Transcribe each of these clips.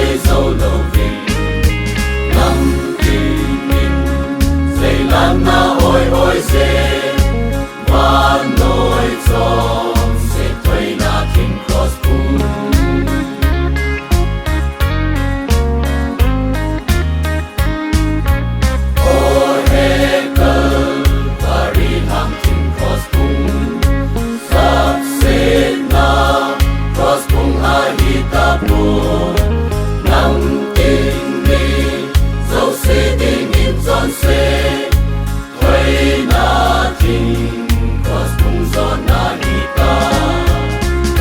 xây dấu lâu vinh năm tình mình dây lan na ôi ôi dê và nỗi gió sẽ thuê na King Cross Boom ôi hê cơ và ri ham King Cross Boom sắp sẽ na Cross Boom ha hi ta buồn năm tình mình dấu sẽ tình in giòn sẽ thuê na King Cross Boom giòn na hi ta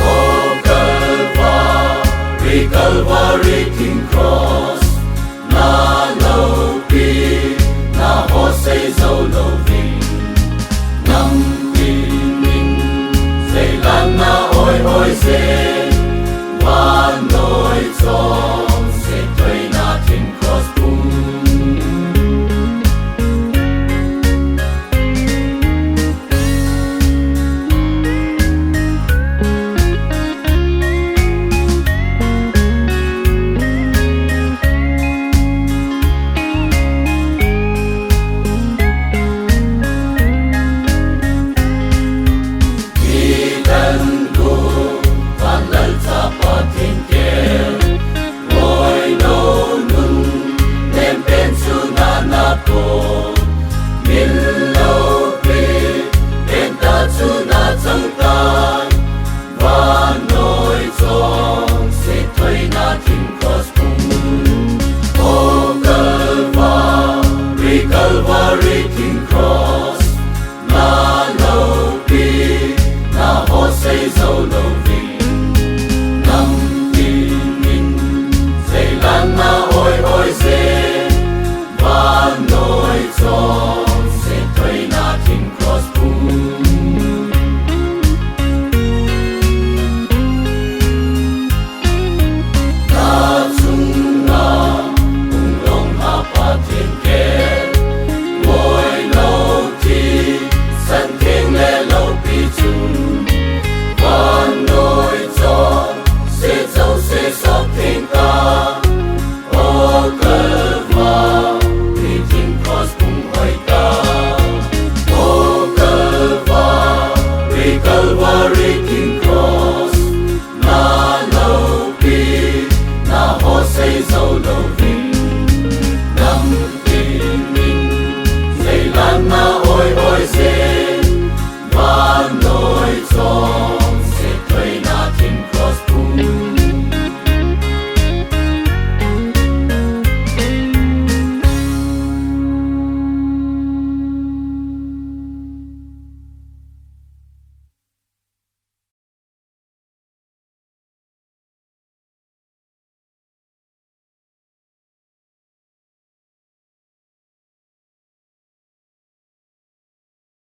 ô Calvary King Cross na lâu pi na ho xây dấu lâu